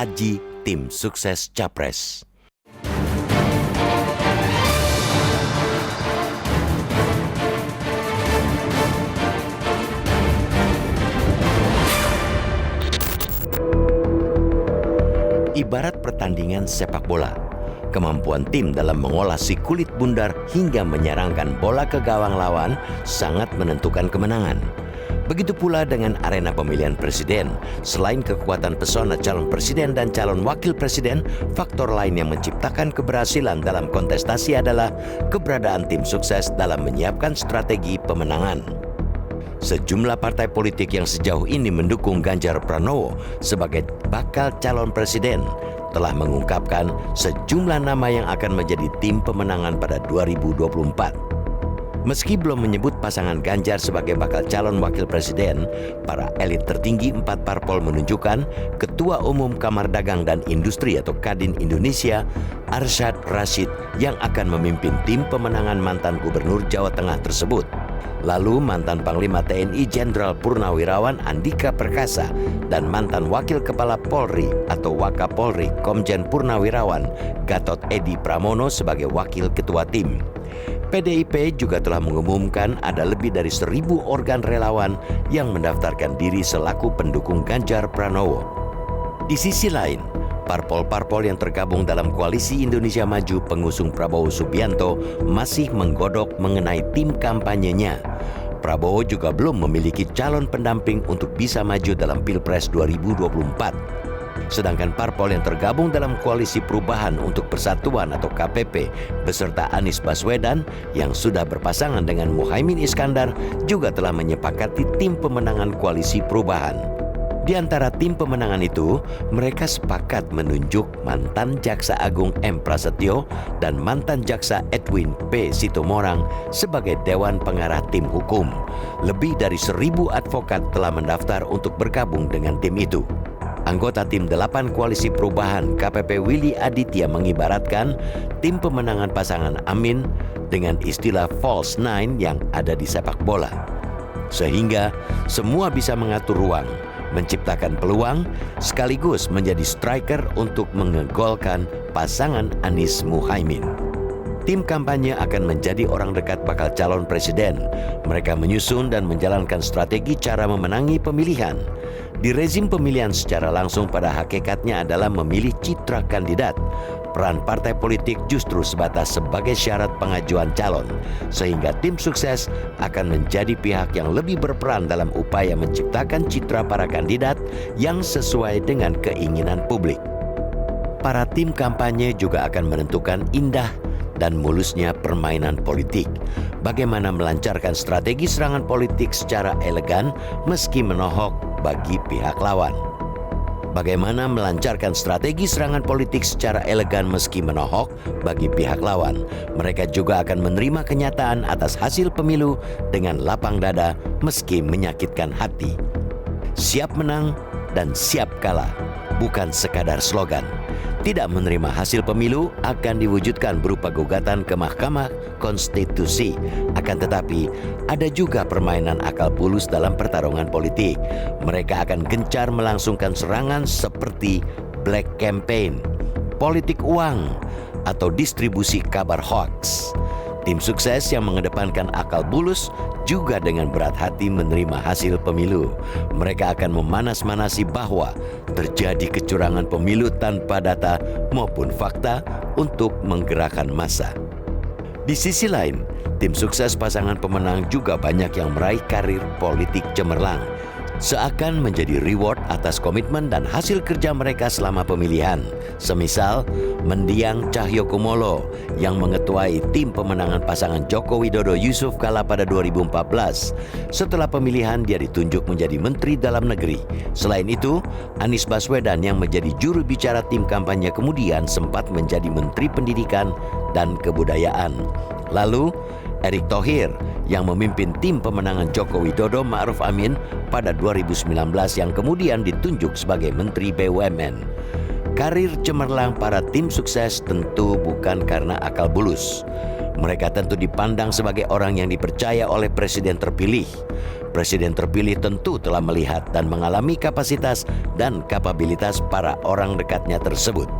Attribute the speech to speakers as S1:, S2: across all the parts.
S1: Aji Tim Sukses Capres. Ibarat pertandingan sepak bola, kemampuan tim dalam mengolah si kulit bundar hingga menyerangkan bola ke gawang lawan sangat menentukan kemenangan. Begitu pula dengan arena pemilihan presiden. Selain kekuatan pesona calon presiden dan calon wakil presiden, faktor lain yang menciptakan keberhasilan dalam kontestasi adalah keberadaan tim sukses dalam menyiapkan strategi pemenangan. Sejumlah partai politik yang sejauh ini mendukung Ganjar Pranowo sebagai bakal calon presiden telah mengungkapkan sejumlah nama yang akan menjadi tim pemenangan pada 2024. Meski belum menyebut pasangan Ganjar sebagai bakal calon wakil presiden, para elit tertinggi 4 parpol menunjukkan Ketua Umum Kamar Dagang dan Industri atau Kadin Indonesia, Arsyad Rashid, yang akan memimpin tim pemenangan mantan Gubernur Jawa Tengah tersebut. Lalu mantan Panglima TNI Jenderal Purnawirawan Andika Perkasa dan mantan Wakil Kepala Polri atau Wakapolri Komjen Purnawirawan Gatot Edi Pramono sebagai wakil ketua tim. PDIP juga telah mengumumkan ada lebih dari 1.000 organ relawan yang mendaftarkan diri selaku pendukung Ganjar Pranowo. Di sisi lain, parpol-parpol yang tergabung dalam Koalisi Indonesia Maju pengusung Prabowo Subianto masih menggodok mengenai tim kampanyenya. Prabowo juga belum memiliki calon pendamping untuk bisa maju dalam Pilpres 2024. Sedangkan parpol yang tergabung dalam Koalisi Perubahan untuk Persatuan atau KPP beserta Anies Baswedan yang sudah berpasangan dengan Muhaimin Iskandar juga telah menyepakati tim pemenangan Koalisi Perubahan. Di antara tim pemenangan itu, mereka sepakat menunjuk mantan Jaksa Agung M. Prasetyo dan mantan Jaksa Edwin P. Sitomorang sebagai Dewan Pengarah Tim Hukum. Lebih dari 1.000 advokat telah mendaftar untuk bergabung dengan tim itu. Anggota tim 8 Koalisi Perubahan KPP Willy Aditya mengibaratkan tim pemenangan pasangan Amin dengan istilah false nine yang ada di sepak bola. Sehingga semua bisa mengatur ruang, menciptakan peluang, sekaligus menjadi striker untuk mengegolkan pasangan Anies Muhaimin. Tim kampanye akan menjadi orang dekat bakal calon presiden. Mereka menyusun dan menjalankan strategi cara memenangi pemilihan. Di rezim pemilihan secara langsung pada hakikatnya adalah memilih citra kandidat. Peran partai politik justru sebatas sebagai syarat pengajuan calon, sehingga tim sukses akan menjadi pihak yang lebih berperan dalam upaya menciptakan citra para kandidat yang sesuai dengan keinginan publik. Para tim kampanye juga akan menentukan indah dan mulusnya permainan politik. Bagaimana melancarkan strategi serangan politik secara elegan meski menohok bagi pihak lawan. Bagaimana melancarkan strategi serangan politik secara elegan meski menohok bagi pihak lawan. Mereka juga akan menerima kenyataan atas hasil pemilu dengan lapang dada meski menyakitkan hati. Siap menang dan siap kalah, bukan sekadar slogan. Tidak menerima hasil pemilu akan diwujudkan berupa gugatan ke Mahkamah Konstitusi. Akan tetapi, ada juga permainan akal bulus dalam pertarungan politik. Mereka akan gencar melangsungkan serangan seperti black campaign, politik uang, atau distribusi kabar hoax. Tim sukses yang mengedepankan akal bulus juga dengan berat hati menerima hasil pemilu. Mereka akan memanas-manasi bahwa terjadi kecurangan pemilu tanpa data maupun fakta untuk menggerakkan massa. Di sisi lain, tim sukses pasangan pemenang juga banyak yang meraih karir politik cemerlang, seakan menjadi reward atas komitmen dan hasil kerja mereka selama pemilihan. Semisal mendiang Cahyokumolo yang mengetuai tim pemenangan pasangan Joko Widodo Yusuf Kala pada 2014. Setelah pemilihan dia ditunjuk menjadi Menteri Dalam Negeri. Selain itu, Anies Baswedan yang menjadi juru bicara tim kampanye kemudian sempat menjadi Menteri Pendidikan dan Kebudayaan. Lalu Erick Thohir yang memimpin tim pemenangan Joko Widodo Ma'ruf Amin pada 2019 yang kemudian ditunjuk sebagai Menteri BUMN. Karir cemerlang para tim sukses tentu bukan karena akal bulus. Mereka tentu dipandang sebagai orang yang dipercaya oleh presiden terpilih. Presiden terpilih tentu telah melihat dan mengalami kapasitas dan kapabilitas para orang dekatnya tersebut.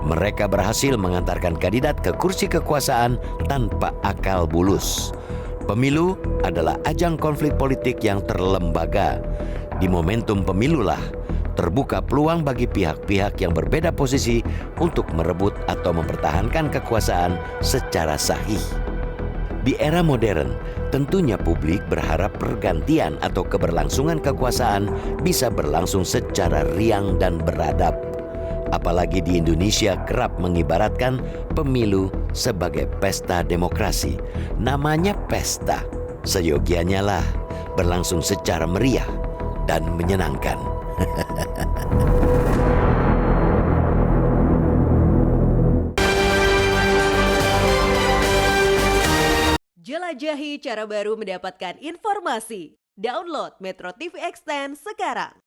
S1: Mereka berhasil mengantarkan kandidat ke kursi kekuasaan tanpa akal bulus. Pemilu adalah ajang konflik politik yang terlembaga. Di momentum pemilulah terbuka peluang bagi pihak-pihak yang berbeda posisi untuk merebut atau mempertahankan kekuasaan secara sahih. Di era modern, tentunya publik berharap pergantian atau keberlangsungan kekuasaan bisa berlangsung secara riang dan beradab. Apalagi di Indonesia kerap mengibaratkan pemilu sebagai pesta demokrasi. Namanya pesta, seyogianya lah berlangsung secara meriah dan menyenangkan.
S2: Jelajahi cara baru mendapatkan informasi. Download Metro TV Extend sekarang.